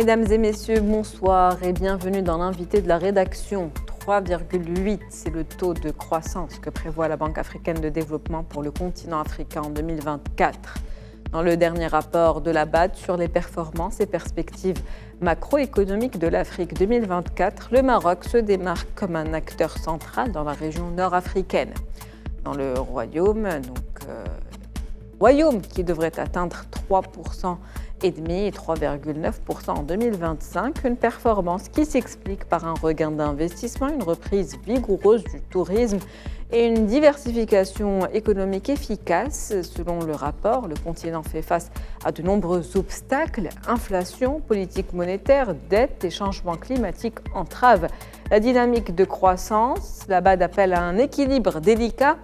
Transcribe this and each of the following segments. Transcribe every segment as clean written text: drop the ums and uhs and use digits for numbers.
Mesdames et messieurs, bonsoir et bienvenue dans l'invité de la rédaction. 3,8, c'est le taux de croissance que prévoit la Banque africaine de développement pour le continent africain en 2024. Dans le dernier rapport de la BAD sur les performances et perspectives macroéconomiques de l'Afrique 2024, le Maroc se démarque comme un acteur central dans la région nord-africaine. Dans le royaume, qui devrait atteindre 3% et 3,9% en 2025, une performance qui s'explique par un regain d'investissement, une reprise vigoureuse du tourisme et une diversification économique efficace. Selon le rapport, le continent fait face à de nombreux obstacles, inflation, politique monétaire, dette et changement climatique entravent la dynamique de croissance. La BAD appelle à un équilibre délicat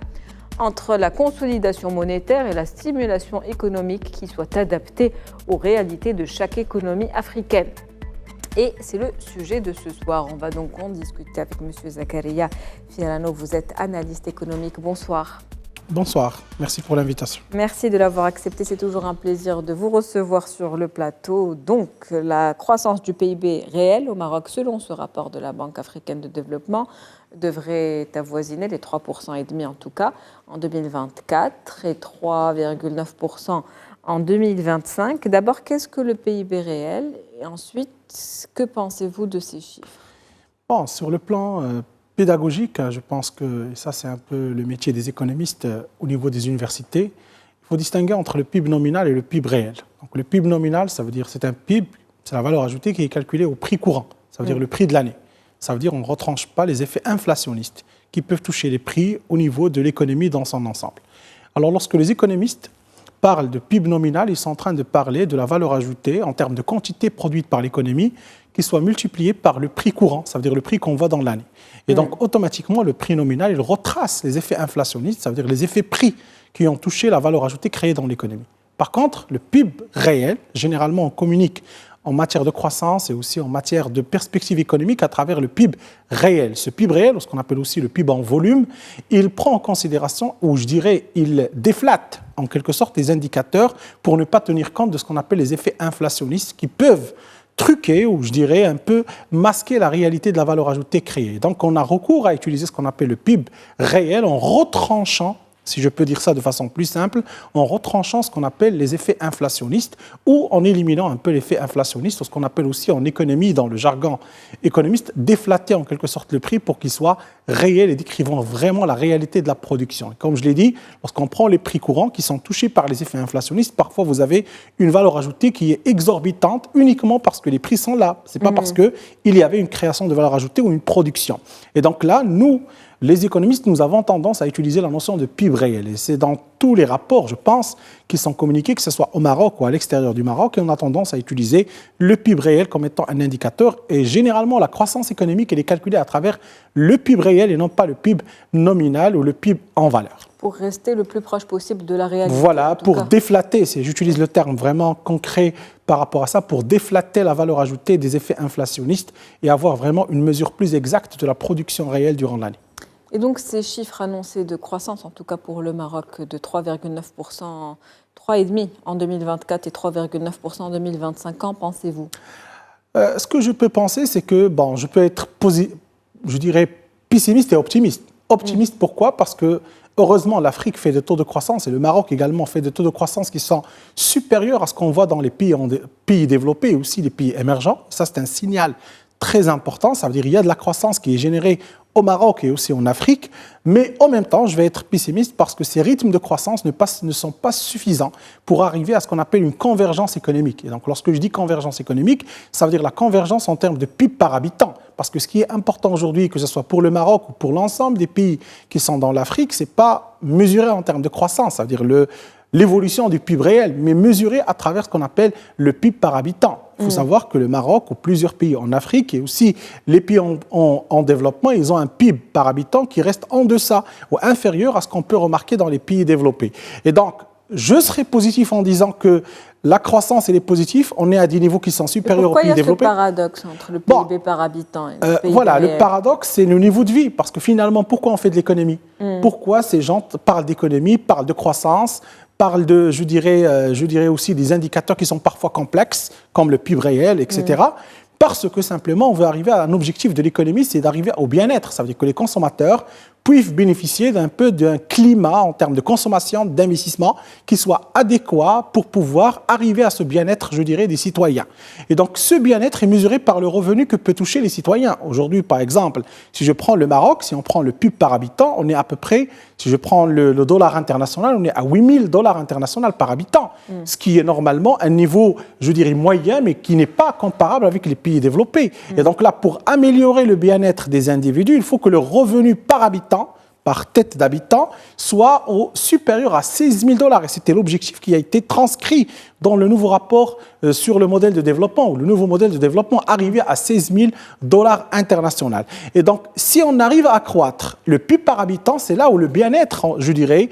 entre la consolidation monétaire et la stimulation économique qui soit adaptée aux réalités de chaque économie africaine. Et c'est le sujet de ce soir. On va donc en discuter avec M. Zakaria Fialano. Vous êtes analyste économique. Bonsoir. Bonsoir, merci pour l'invitation. Merci de l'avoir accepté. C'est toujours un plaisir de vous recevoir sur le plateau. Donc, la croissance du PIB réel au Maroc, selon ce rapport de la Banque africaine de développement, devrait avoisiner les 3,5% en tout cas en 2024 et 3,9% en 2025. D'abord, qu'est-ce que le PIB réel? Et ensuite, que pensez-vous de ces chiffres? Bon, sur le plan pédagogique, je pense que ça c'est un peu le métier des économistes au niveau des universités. Il faut distinguer entre le PIB nominal et le PIB réel. Donc, le PIB nominal, ça veut dire c'est un PIB, c'est la valeur ajoutée qui est calculée au prix courant. Ça veut dire le prix de l'année. Ça veut dire qu'on ne retranche pas les effets inflationnistes qui peuvent toucher les prix au niveau de l'économie dans son ensemble. Alors, lorsque les économistes parlent de PIB nominal, ils sont en train de parler de la valeur ajoutée en termes de quantité produite par l'économie qui soit multipliée par le prix courant, ça veut dire le prix qu'on voit dans l'année. Et donc, automatiquement, le prix nominal, il retrace les effets inflationnistes, ça veut dire les effets prix qui ont touché la valeur ajoutée créée dans l'économie. Par contre, le PIB réel, généralement, on communique en matière de croissance et aussi en matière de perspective économique à travers le PIB réel. Ce PIB réel, ce qu'on appelle aussi le PIB en volume, il prend en considération, ou je dirais, il déflate en quelque sorte les indicateurs pour ne pas tenir compte de ce qu'on appelle les effets inflationnistes qui peuvent truquer, ou je dirais un peu masquer la réalité de la valeur ajoutée créée. Donc on a recours à utiliser ce qu'on appelle le PIB réel en retranchant, si je peux dire ça de façon plus simple, en retranchant ce qu'on appelle les effets inflationnistes ou en éliminant un peu l'effet inflationniste, ce qu'on appelle aussi en économie, dans le jargon économiste, déflater en quelque sorte le prix pour qu'il soit réel et décrivant vraiment la réalité de la production. Et comme je l'ai dit, lorsqu'on prend les prix courants qui sont touchés par les effets inflationnistes, parfois vous avez une valeur ajoutée qui est exorbitante uniquement parce que les prix sont là. Ce n'est pas parce qu'il y avait une création de valeur ajoutée ou une production. Et donc là, nous, les économistes, nous avons tendance à utiliser la notion de PIB réel. Et c'est dans tous les rapports, je pense, qui sont communiqués, que ce soit au Maroc ou à l'extérieur du Maroc, et on a tendance à utiliser le PIB réel comme étant un indicateur. Et généralement, la croissance économique, elle est calculée à travers le PIB réel et non pas le PIB nominal ou le PIB en valeur. Pour rester le plus proche possible de la réalité. Voilà, pour déflater, j'utilise le terme vraiment concret par rapport à ça, pour déflater la valeur ajoutée des effets inflationnistes et avoir vraiment une mesure plus exacte de la production réelle durant l'année. Et donc ces chiffres annoncés de croissance, en tout cas pour le Maroc, de 3,9%, 3,5% en 2024 et 3,9% en 2025, qu'en pensez-vous? Ce que je peux penser, c'est que je peux être, je dirais, pessimiste et optimiste. Optimiste, pourquoi? Parce que heureusement, l'Afrique fait des taux de croissance et le Maroc également fait des taux de croissance qui sont supérieurs à ce qu'on voit dans les pays développés et aussi les pays émergents. Ça, c'est un signal très important. Ça veut dire qu'il y a de la croissance qui est générée au Maroc et aussi en Afrique, mais en même temps, je vais être pessimiste parce que ces rythmes de croissance ne sont pas suffisants pour arriver à ce qu'on appelle une convergence économique. Et donc, lorsque je dis convergence économique, ça veut dire la convergence en termes de PIB par habitant. Parce que ce qui est important aujourd'hui, que ce soit pour le Maroc ou pour l'ensemble des pays qui sont dans l'Afrique, ce n'est pas mesuré en termes de croissance, ça veut dire l'évolution du PIB réel, mais mesuré à travers ce qu'on appelle le PIB par habitant. Il faut savoir que le Maroc ou plusieurs pays en Afrique et aussi les pays en développement, ils ont un PIB par habitant qui reste en deçà ou inférieur à ce qu'on peut remarquer dans les pays développés. Et donc, je serais positif en disant que la croissance, elle est positive, on est à des niveaux qui sont supérieurs aux pays développés. Pourquoi il y a ce paradoxe entre le PIB par habitant et le PIB Voilà, réel? le paradoxe, c'est le niveau de vie. Parce que finalement, pourquoi on fait de l'économie? Pourquoi ces gens parlent d'économie, parlent de croissance, parle de, je dirais aussi des indicateurs qui sont parfois complexes, comme le PIB réel, etc. Parce que simplement, on veut arriver à un objectif de l'économie, c'est d'arriver au bien-être. Ça veut dire que les consommateurs puissent bénéficier d'un climat en termes de consommation, d'investissement qui soit adéquat pour pouvoir arriver à ce bien-être, je dirais, des citoyens. Et donc, ce bien-être est mesuré par le revenu que peut toucher les citoyens. Aujourd'hui, par exemple, si je prends le Maroc, si on prend le PIB par habitant, on est à peu près, si je prends le dollar international, on est à 8 000 $ international par habitant, ce qui est normalement un niveau, je dirais, moyen, mais qui n'est pas comparable avec les pays développés. Et donc là, pour améliorer le bien-être des individus, il faut que le revenu par habitant, par tête d'habitant, soit supérieur à 16 000 $. Et c'était l'objectif qui a été transcrit dans le nouveau rapport sur le modèle de développement, où le nouveau modèle de développement arrivait à 16 000 $ international. Et donc, si on arrive à accroître le PIB par habitant, c'est là où le bien-être, je dirais,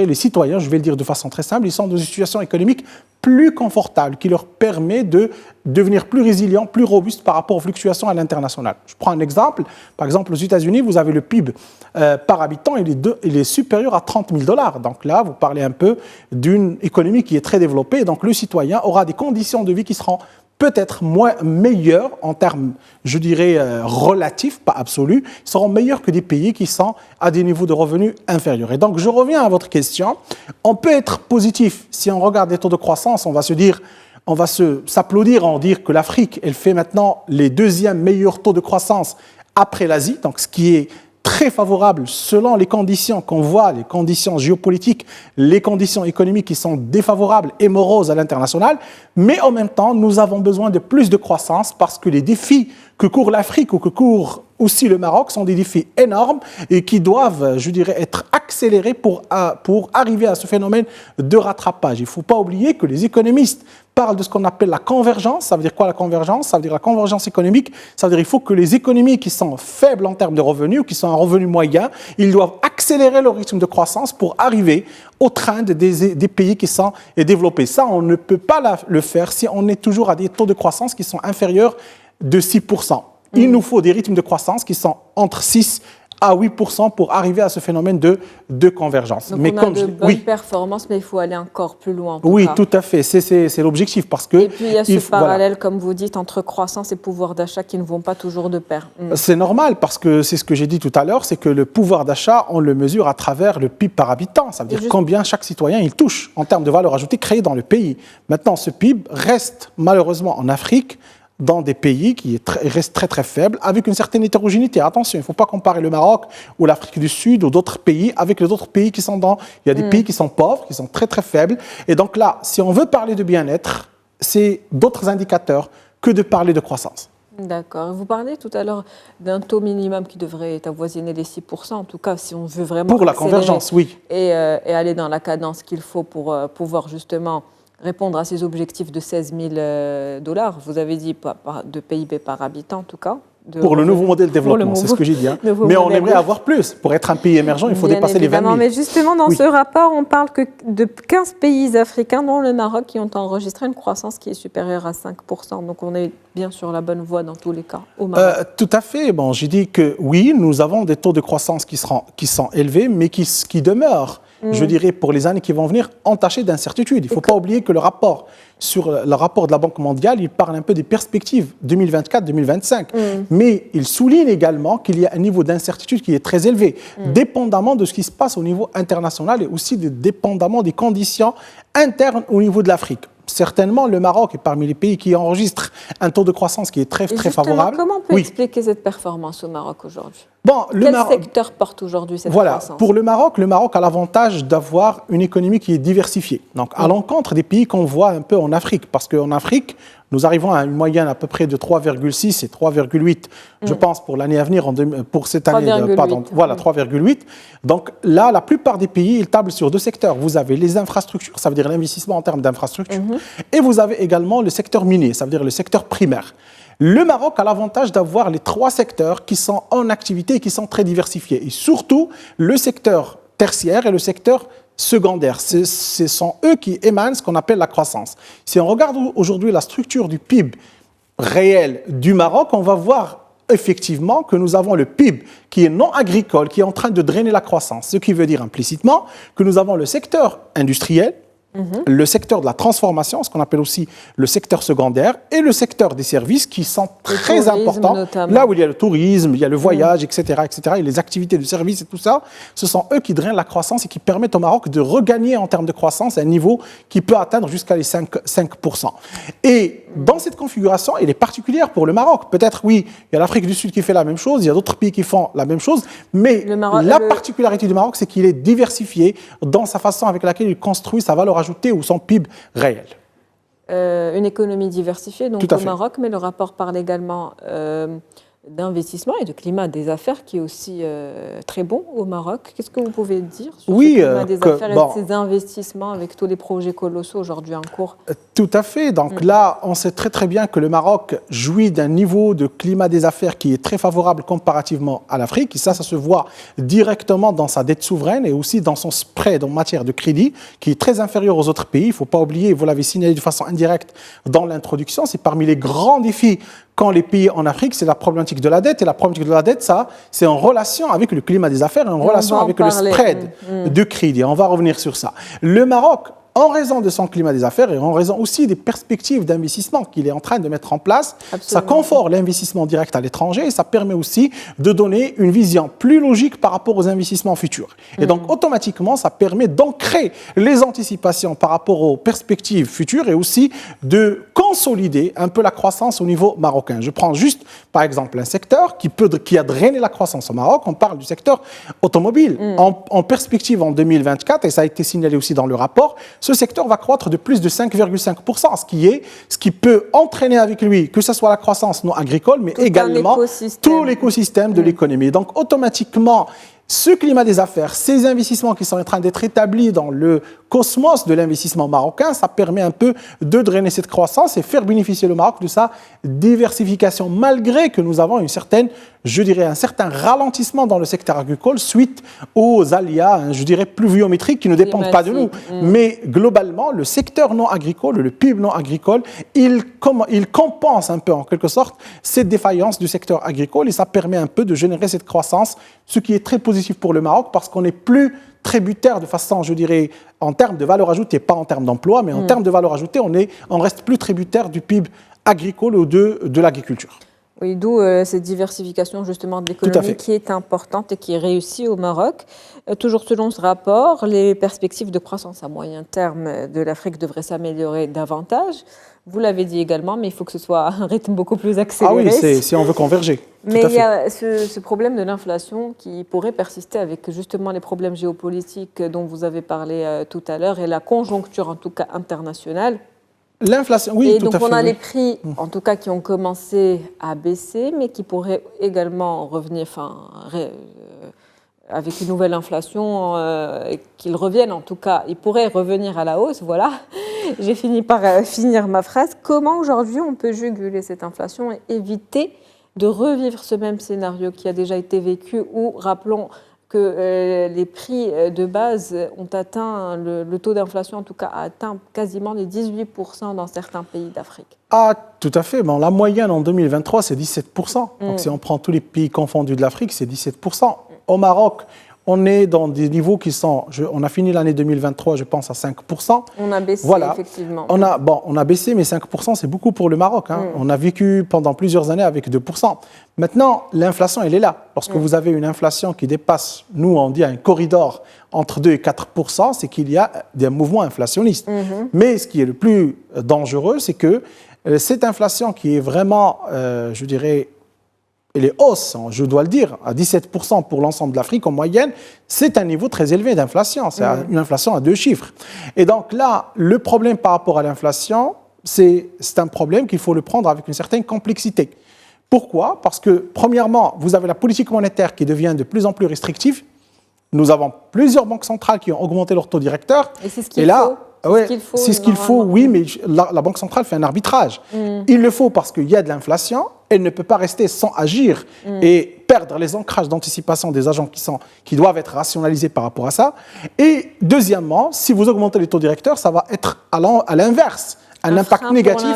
les citoyens, je vais le dire de façon très simple, ils sont dans une situation économique plus confortable, qui leur permet de devenir plus résilients, plus robustes par rapport aux fluctuations à l'international. Je prends un exemple. Par exemple, aux États-Unis, vous avez le PIB par habitant, il est supérieur à 30 000 $. Donc là, vous parlez un peu d'une économie qui est très développée. Donc le citoyen aura des conditions de vie qui seront peut-être meilleurs en termes, je dirais, relatifs, pas absolus, seront meilleurs que des pays qui sont à des niveaux de revenus inférieurs. Et donc, je reviens à votre question. On peut être positif. Si on regarde les taux de croissance, on va s'applaudir en dire que l'Afrique, elle fait maintenant les deuxièmes meilleurs taux de croissance après l'Asie, donc ce qui est très favorable selon les conditions qu'on voit, les conditions géopolitiques, les conditions économiques qui sont défavorables et moroses à l'international. Mais en même temps, nous avons besoin de plus de croissance parce que les défis que court l'Afrique ou que court aussi le Maroc sont des défis énormes et qui doivent, je dirais, être accélérés pour arriver à ce phénomène de rattrapage. Il ne faut pas oublier que les économistes parlent de ce qu'on appelle la convergence. Ça veut dire quoi la convergence? Ça veut dire la convergence économique. Ça veut dire qu'il faut que les économies qui sont faibles en termes de revenus ou qui sont en revenu moyen, ils doivent accélérer leur rythme de croissance pour arriver au train des pays qui sont développés. Ça, on ne peut pas le faire si on est toujours à des taux de croissance qui sont inférieurs de 6%. Il nous faut des rythmes de croissance qui sont entre 6 à 8% pour arriver à ce phénomène de convergence. Donc on a de bonnes performances, mais il faut aller encore plus loin. Oui, tout à fait. C'est l'objectif. Parce que et puis il y a ce parallèle, comme vous dites, entre croissance et pouvoir d'achat qui ne vont pas toujours de pair. C'est normal, parce que c'est ce que j'ai dit tout à l'heure, c'est que le pouvoir d'achat, on le mesure à travers le PIB par habitant. Ça veut dire combien chaque citoyen il touche en termes de valeur ajoutée créée dans le pays. Maintenant, ce PIB reste malheureusement en Afrique dans des pays qui restent très très faibles, avec une certaine hétérogénéité. Attention, il ne faut pas comparer le Maroc ou l'Afrique du Sud ou d'autres pays avec les autres pays qui sont dans... Il y a des pays qui sont pauvres, qui sont très très faibles. Et donc là, si on veut parler de bien-être, c'est d'autres indicateurs que de parler de croissance. D'accord. Vous parlez tout à l'heure d'un taux minimum qui devrait avoisiner les 6%, en tout cas si on veut vraiment... Pour la convergence, oui. Et aller dans la cadence qu'il faut pour pouvoir justement répondre à ces objectifs de 16 000 $. Vous avez dit de PIB par habitant, en tout cas. Pour le nouveau modèle de développement, c'est ce que j'ai dit. Hein. Mais on aimerait avoir plus. Pour être un pays émergent, il faut dépasser les 20 000. Mais justement, dans ce rapport, on parle que de 15 pays africains, dont le Maroc, qui ont enregistré une croissance qui est supérieure à 5%. Donc on est bien sur la bonne voie dans tous les cas au Maroc. Tout à fait. Bon, j'ai dit que oui, nous avons des taux de croissance qui sont élevés, mais qui demeurent, je dirais, pour les années qui vont venir, entachés d'incertitudes. Il ne faut pas oublier que le rapport de la Banque mondiale, il parle un peu des perspectives 2024-2025. Mais il souligne également qu'il y a un niveau d'incertitude qui est très élevé, dépendamment de ce qui se passe au niveau international et aussi dépendamment des conditions internes au niveau de l'Afrique. Certainement, le Maroc est parmi les pays qui enregistrent un taux de croissance qui est très favorable. Comment on peut expliquer cette performance au Maroc aujourd'hui? Quel secteur porte aujourd'hui cette croissance? Pour le Maroc a l'avantage d'avoir une économie qui est diversifiée. Donc, à l'encontre des pays qu'on voit un peu en Afrique. Parce qu'en Afrique, nous arrivons à une moyenne à peu près de 3,6 et 3,8, je pense, pour l'année à venir, pour cette année. 3,8. Donc là, la plupart des pays, ils tablent sur deux secteurs. Vous avez les infrastructures, ça veut dire l'investissement en termes d'infrastructures, et vous avez également le secteur minier, ça veut dire le secteur primaire. Le Maroc a l'avantage d'avoir les trois secteurs qui sont en activité et qui sont très diversifiés. Et surtout, le secteur tertiaire et le secteur secondaire. Ce sont eux qui émanent ce qu'on appelle la croissance. Si on regarde aujourd'hui la structure du PIB réel du Maroc, on va voir effectivement que nous avons le PIB qui est non agricole, qui est en train de drainer la croissance, ce qui veut dire implicitement que nous avons le secteur industriel, le secteur de la transformation, ce qu'on appelle aussi le secteur secondaire, et le secteur des services qui sont très importants. Notamment. Là où il y a le tourisme, il y a le voyage, etc., et les activités de service et tout ça, ce sont eux qui drainent la croissance et qui permettent au Maroc de regagner en termes de croissance un niveau qui peut atteindre jusqu'à les 5%. Et dans cette configuration, elle est particulière pour le Maroc. Peut-être, oui, il y a l'Afrique du Sud qui fait la même chose, il y a d'autres pays qui font la même chose, mais la particularité du Maroc, c'est qu'il est diversifié dans sa façon avec laquelle il construit sa valeur ajoutée ou son PIB réel. Une économie diversifiée donc au Maroc, mais le rapport parle également d'investissement et de climat des affaires qui est aussi très bon au Maroc. Qu'est-ce que vous pouvez dire sur ce climat des affaires et ces investissements avec tous les projets colossaux aujourd'hui en cours? Tout à fait. Donc là, on sait très très bien que le Maroc jouit d'un niveau de climat des affaires qui est très favorable comparativement à l'Afrique. Et ça se voit directement dans sa dette souveraine et aussi dans son spread en matière de crédit qui est très inférieur aux autres pays. Il ne faut pas oublier, vous l'avez signalé de façon indirecte dans l'introduction, c'est parmi les grands défis quand les pays en Afrique, c'est la problématique de la dette. Et la problématique de la dette, ça, c'est en relation avec le climat des affaires, en relation avec le spread de crédit. On va revenir sur ça. Le Maroc, en raison de son climat des affaires et en raison aussi des perspectives d'investissement qu'il est en train de mettre en place, ça conforte l'investissement direct à l'étranger et ça permet aussi de donner une vision plus logique par rapport aux investissements futurs. Et donc, automatiquement, ça permet d'ancrer les anticipations par rapport aux perspectives futures et aussi de consolider un peu la croissance au niveau marocain. Je prends juste, par exemple, un secteur qui a drainé la croissance au Maroc. On parle du secteur automobile. En perspective en 2024, et ça a été signalé aussi dans le rapport, ce secteur va croître de plus de 5,5%, ce qui peut entraîner avec lui que ce soit la croissance non agricole, mais également tout l'écosystème de l'économie. Donc, automatiquement, ce climat des affaires, ces investissements qui sont en train d'être établis dans le cosmos de l'investissement marocain, ça permet un peu de drainer cette croissance et faire bénéficier le Maroc de sa diversification, malgré que nous avons un certain ralentissement dans le secteur agricole suite aux aléas, pluviométriques qui ne dépendent pas de nous. Mais globalement, le secteur non agricole, le PIB non agricole, il compense un peu en quelque sorte cette défaillance du secteur agricole et ça permet un peu de générer cette croissance, ce qui est très positif pour le Maroc parce qu'on n'est plus tributaire de façon, en termes de valeur ajoutée, pas en termes d'emploi, mais en termes de valeur ajoutée, on reste plus tributaire du PIB agricole ou de l'agriculture. Oui, d'où cette diversification justement de l'économie qui est importante et qui est réussie au Maroc. Toujours selon ce rapport, les perspectives de croissance à moyen terme de l'Afrique devraient s'améliorer davantage. Vous l'avez dit également, mais il faut que ce soit à un rythme beaucoup plus accéléré. Ah oui, si on veut converger. Mais il y a ce problème de l'inflation qui pourrait persister avec justement les problèmes géopolitiques dont vous avez parlé tout à l'heure et la conjoncture en tout cas internationale. L'inflation, oui, et tout à fait. Et donc on a les prix, en tout cas, qui ont commencé à baisser, mais qui pourraient également revenir, avec une nouvelle inflation, qu'ils reviennent, en tout cas, ils pourraient revenir à la hausse, voilà. J'ai fini par finir ma phrase. Comment aujourd'hui on peut juguler cette inflation et éviter de revivre ce même scénario qui a déjà été vécu où, rappelons, que les prix de base ont atteint, le taux d'inflation en tout cas a atteint quasiment les 18% dans certains pays d'Afrique. Ah, tout à fait. Bon, la moyenne en 2023, c'est 17%. Donc si on prend tous les pays confondus de l'Afrique, c'est 17%. Au Maroc, on est dans des niveaux qui sont... on a fini l'année 2023, je pense, à 5%. On a baissé, effectivement. On a baissé, mais 5%, c'est beaucoup pour le Maroc. On a vécu pendant plusieurs années avec 2%. Maintenant, l'inflation, elle est là. Lorsque vous avez une inflation qui dépasse, nous, on dit un corridor entre 2 et 4%, c'est qu'il y a des mouvements inflationnistes. Mais ce qui est le plus dangereux, c'est que cette inflation qui est vraiment, elle est hausse, je dois le dire, à 17% pour l'ensemble de l'Afrique en moyenne, c'est un niveau très élevé d'inflation. C'est une inflation à 2 chiffres. Et donc là, le problème par rapport à l'inflation, c'est un problème qu'il faut le prendre avec une certaine complexité. Pourquoi ? Parce que, premièrement, vous avez la politique monétaire qui devient de plus en plus restrictive. Nous avons plusieurs banques centrales qui ont augmenté leur taux directeur. Et c'est ce qu'il faut. C'est ce qu'il faut, oui, mais la Banque centrale fait un arbitrage. Il le faut parce qu'il y a de l'inflation, elle ne peut pas rester sans agir et perdre les ancrages d'anticipation des agents qui doivent être rationalisés par rapport à ça. Et deuxièmement, si vous augmentez les taux directeurs, ça va être à l'inverse un impact négatif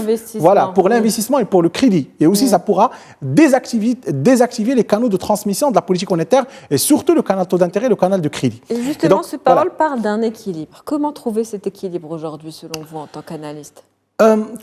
pour l'investissement et pour le crédit. Et aussi, ça pourra désactiver les canaux de transmission de la politique monétaire et surtout le canal taux d'intérêt, le canal de crédit. Et justement, donc, ce parole parle d'un équilibre. Comment trouver cet équilibre aujourd'hui, selon vous, en tant qu'analyste ?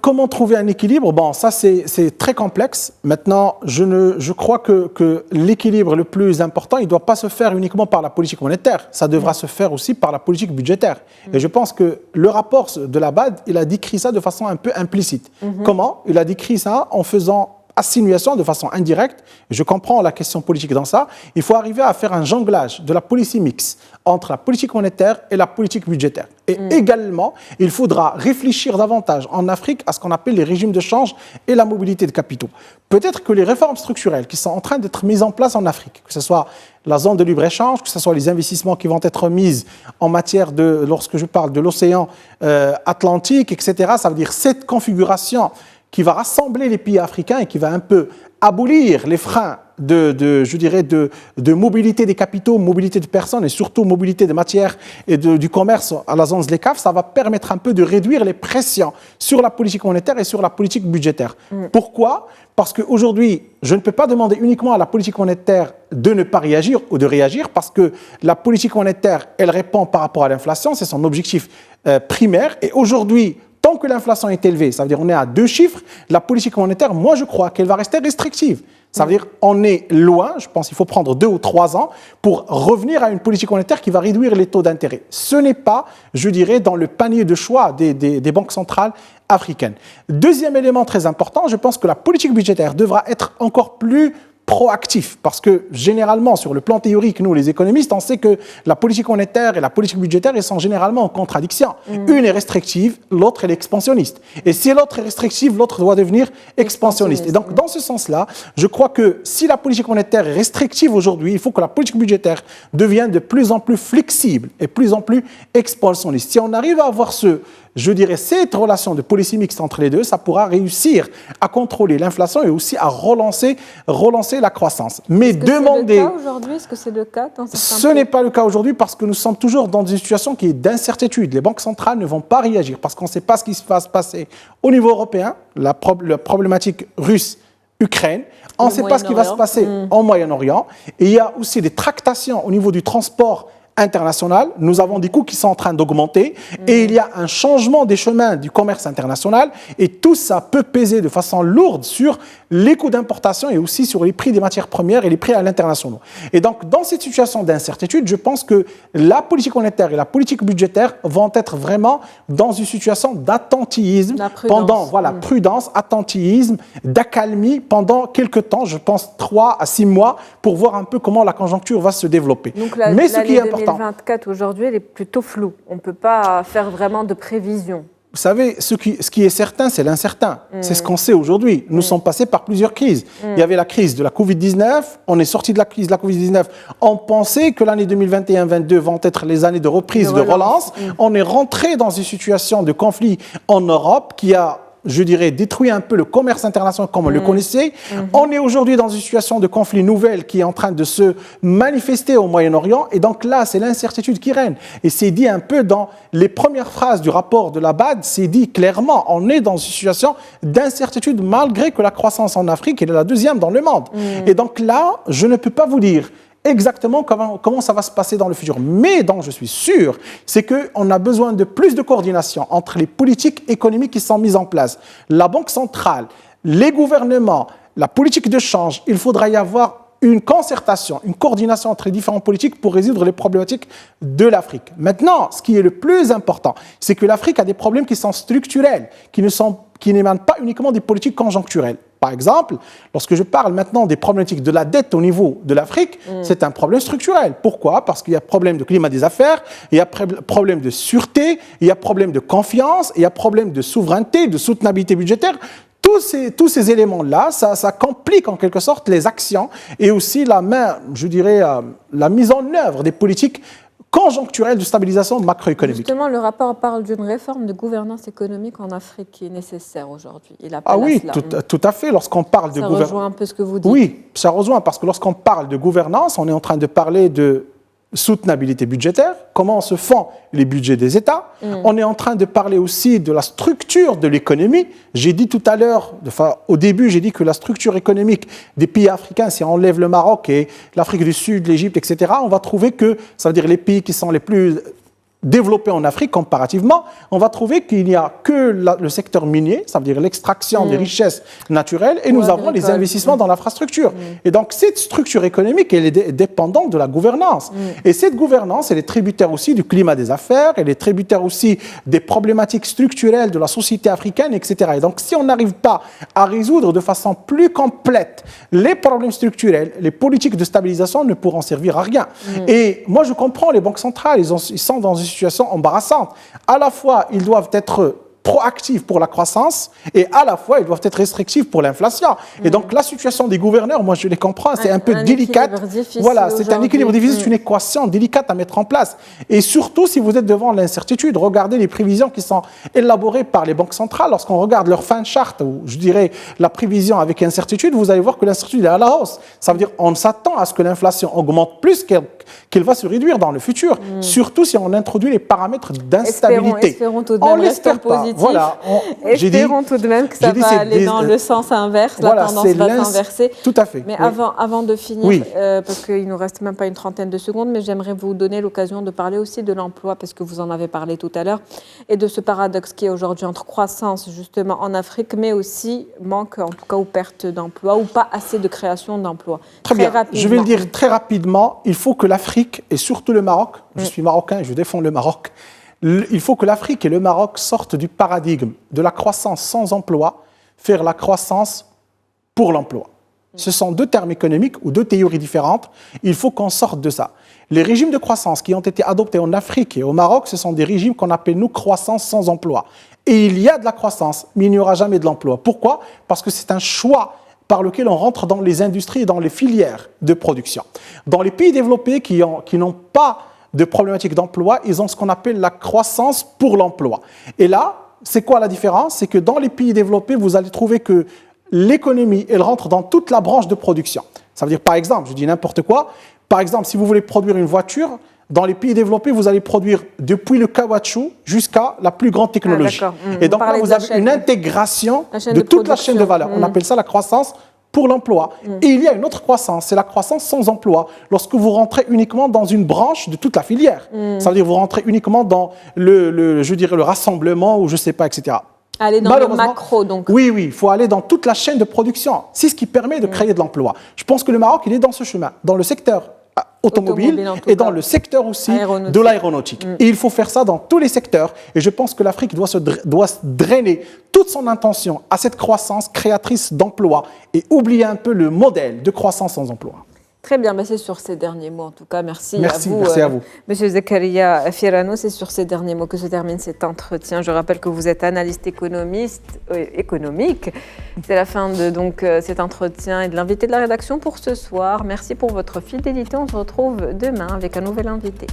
Comment trouver un équilibre? Bon, ça c'est très complexe. Maintenant, je crois que l'équilibre le plus important, il ne doit pas se faire uniquement par la politique monétaire. Ça devra se faire aussi par la politique budgétaire. Et je pense que le rapport de la BAD, il a décrit ça de façon un peu implicite. Comment? Il a décrit ça en faisant assinuation de façon indirecte. Je comprends la question politique dans ça. Il faut arriver à faire un jonglage de la policy mix entre la politique monétaire et la politique budgétaire. Et également, il faudra réfléchir davantage en Afrique à ce qu'on appelle les régimes de change et la mobilité de capitaux. Peut-être que les réformes structurelles qui sont en train d'être mises en place en Afrique, que ce soit la zone de libre-échange, que ce soit les investissements qui vont être mis en matière de, lorsque je parle de l'océan Atlantique, etc., ça veut dire cette configuration qui va rassembler les pays africains et qui va un peu abolir les freins de mobilité des capitaux, mobilité de personnes et surtout mobilité des matières et du commerce à la zone ZLECAf, ça va permettre un peu de réduire les pressions sur la politique monétaire et sur la politique budgétaire. Pourquoi? Parce qu'aujourd'hui, je ne peux pas demander uniquement à la politique monétaire de ne pas réagir ou de réagir parce que la politique monétaire, elle répond par rapport à l'inflation, c'est son objectif primaire. Et aujourd'hui, tant que l'inflation est élevée, ça veut dire on est à 2 chiffres, la politique monétaire, moi je crois qu'elle va rester restrictive. Ça veut dire on est loin, je pense qu'il faut prendre 2 ou 3 ans pour revenir à une politique monétaire qui va réduire les taux d'intérêt. Ce n'est pas, je dirais, dans le panier de choix des banques centrales africaines. Deuxième élément très important, je pense que la politique budgétaire devra être encore plus proactif, parce que généralement, sur le plan théorique, nous les économistes, on sait que la politique monétaire et la politique budgétaire, elles sont généralement en contradiction. Une est restrictive, l'autre elle est expansionniste. Et si l'autre est restrictive, l'autre doit devenir expansionniste. Et donc, dans ce sens-là, je crois que si la politique monétaire est restrictive aujourd'hui, il faut que la politique budgétaire devienne de plus en plus flexible et plus en plus expansionniste. Si on arrive à avoir je dirais, cette relation de policy mixte entre les deux, ça pourra réussir à contrôler l'inflation et aussi à relancer la croissance. Mais demander... C'est le cas aujourd'hui? Est-ce que c'est le cas dans Ce n'est pas le cas aujourd'hui parce que nous sommes toujours dans une situation qui est d'incertitude. Les banques centrales ne vont pas réagir parce qu'on ne sait pas ce qui va se passer au niveau européen, la problématique russe-Ukraine. On ne sait pas ce qui va se passer en Moyen-Orient. Et il y a aussi des tractations au niveau du transport international. Nous avons des coûts qui sont en train d'augmenter et il y a un changement des chemins du commerce international et tout ça peut peser de façon lourde sur les coûts d'importation et aussi sur les prix des matières premières et les prix à l'international. Et donc, dans cette situation d'incertitude, je pense que la politique monétaire et la politique budgétaire vont être vraiment dans une situation d'attentisme pendant, prudence, attentisme, d'accalmie pendant quelques temps, je pense 3 à 6 mois, pour voir un peu comment la conjoncture va se développer. Donc, mais ce qui est important, 2024 aujourd'hui, elle est plutôt floue. On ne peut pas faire vraiment de prévision. Vous savez, ce qui est certain, c'est l'incertain. C'est ce qu'on sait aujourd'hui. Nous sommes passés par plusieurs crises. Il y avait la crise de la Covid-19, on est sorti de la crise de la Covid-19. On pensait que l'année 2021-22 vont être les années de reprise, de relance. On est rentré dans une situation de conflit en Europe qui a, je dirais, détruit un peu le commerce international comme on le connaissait. On est aujourd'hui dans une situation de conflit nouvelle qui est en train de se manifester au Moyen-Orient. Et donc là, c'est l'incertitude qui règne. Et c'est dit un peu dans les premières phrases du rapport de la BAD, c'est dit clairement, on est dans une situation d'incertitude malgré que la croissance en Afrique est la 2e dans le monde. Et donc là, je ne peux pas vous dire exactement comment ça va se passer dans le futur. Mais dont je suis sûr, c'est qu'on a besoin de plus de coordination entre les politiques économiques qui sont mises en place. La Banque centrale, les gouvernements, la politique de change, il faudra y avoir une concertation, une coordination entre les différentes politiques pour résoudre les problématiques de l'Afrique. Maintenant, ce qui est le plus important, c'est que l'Afrique a des problèmes qui sont structurels, qui n'émanent pas uniquement des politiques conjoncturelles. Par exemple, lorsque je parle maintenant des problématiques de la dette au niveau de l'Afrique, c'est un problème structurel. Pourquoi? Parce qu'il y a problème de climat des affaires, il y a problème de sûreté, il y a problème de confiance, il y a problème de souveraineté, de soutenabilité budgétaire. Tous ces éléments-là, ça complique en quelque sorte les actions et aussi la mise en œuvre des politiques conjoncturelle de stabilisation macroéconomique. Justement, le rapport parle d'une réforme de gouvernance économique en Afrique qui est nécessaire aujourd'hui. Tout à fait. Lorsqu'on parle de gouvernance... Ça rejoint un peu ce que vous dites. Oui, ça rejoint parce que lorsqu'on parle de gouvernance, on est en train de parler de soutenabilité budgétaire, comment se font les budgets des États. On est en train de parler aussi de la structure de l'économie. J'ai dit tout à l'heure, au début, j'ai dit que la structure économique des pays africains, si on enlève le Maroc et l'Afrique du Sud, l'Égypte, etc., on va trouver que, ça veut dire les pays qui sont les plus développés en Afrique comparativement, on va trouver qu'il n'y a que le secteur minier, ça veut dire l'extraction des richesses naturelles, et nous avons les investissements dans l'infrastructure. Et donc cette structure économique, elle est dépendante de la gouvernance. Et cette gouvernance, elle est tributaire aussi du climat des affaires, elle est tributaire aussi des problématiques structurelles de la société africaine, etc. Et donc si on n'arrive pas à résoudre de façon plus complète les problèmes structurels, les politiques de stabilisation ne pourront servir à rien. Et moi je comprends les banques centrales, ils sont dans une situation embarrassante. À la fois, ils doivent être proactifs pour la croissance et à la fois, ils doivent être restrictifs pour l'inflation. Et donc, la situation des gouverneurs, moi, je les comprends, c'est un peu délicate. Voilà, c'est un équilibre difficile, c'est une équation délicate à mettre en place. Et surtout, si vous êtes devant l'incertitude, regardez les prévisions qui sont élaborées par les banques centrales. Lorsqu'on regarde leur fin de charte, ou je dirais la prévision avec incertitude, vous allez voir que l'incertitude est à la hausse. Ça veut dire qu'on s'attend à ce que l'inflation augmente plus qu'elle va se réduire dans le futur, surtout si on introduit les paramètres d'instabilité. Espérons tout de même, restons positifs. Voilà, espérons tout de même que ça va aller dans le sens inverse, la tendance va s'inverser. Tout à fait. Mais avant de finir, parce qu'il ne nous reste même pas une trentaine de secondes, mais j'aimerais vous donner l'occasion de parler aussi de l'emploi, parce que vous en avez parlé tout à l'heure, et de ce paradoxe qui est aujourd'hui entre croissance justement en Afrique, mais aussi manque en tout cas ou perte d'emploi, ou pas assez de création d'emplois. Très bien, je vais le dire très rapidement, il faut que l'Afrique, et surtout le Maroc, je suis marocain, je défends le Maroc, il faut que l'Afrique et le Maroc sortent du paradigme de la croissance sans emploi, faire la croissance pour l'emploi. Ce sont deux termes économiques ou deux théories différentes. Il faut qu'on sorte de ça. Les régimes de croissance qui ont été adoptés en Afrique et au Maroc, ce sont des régimes qu'on appelle, nous, croissance sans emploi. Et il y a de la croissance, mais il n'y aura jamais de l'emploi. Pourquoi ? Parce que c'est un choix par lequel on rentre dans les industries et dans les filières de production. Dans les pays développés qui n'ont pas de problématiques d'emploi, ils ont ce qu'on appelle la croissance pour l'emploi. Et là, c'est quoi la différence ? C'est que dans les pays développés, vous allez trouver que l'économie, elle rentre dans toute la branche de production. Ça veut dire, par exemple, je dis n'importe quoi, par exemple, si vous voulez produire une voiture, dans les pays développés, vous allez produire depuis le caoutchouc jusqu'à la plus grande technologie. Et donc là, vous avez une intégration de toute la chaîne de valeur. On appelle ça la croissance pour l'emploi. Et il y a une autre croissance, c'est la croissance sans emploi. Lorsque vous rentrez uniquement dans une branche de toute la filière, ça veut dire que vous rentrez uniquement dans le rassemblement ou je ne sais pas, etc. Aller dans le macro, donc. Oui, il faut aller dans toute la chaîne de production. C'est ce qui permet de créer de l'emploi. Je pense que le Maroc, il est dans ce chemin, dans le secteur automobile et dans le secteur aussi de l'aéronautique. Et il faut faire ça dans tous les secteurs. Et je pense que l'Afrique doit se drainer toute son intention à cette croissance créatrice d'emplois et oublier un peu le modèle de croissance sans emploi. Très bien, c'est sur ces derniers mots en tout cas. Merci à vous. Merci à vous. Monsieur Zakaria Firano, c'est sur ces derniers mots que se termine cet entretien. Je rappelle que vous êtes analyste économique. C'est la fin de cet entretien et de l'invité de la rédaction pour ce soir. Merci pour votre fidélité. On se retrouve demain avec un nouvel invité.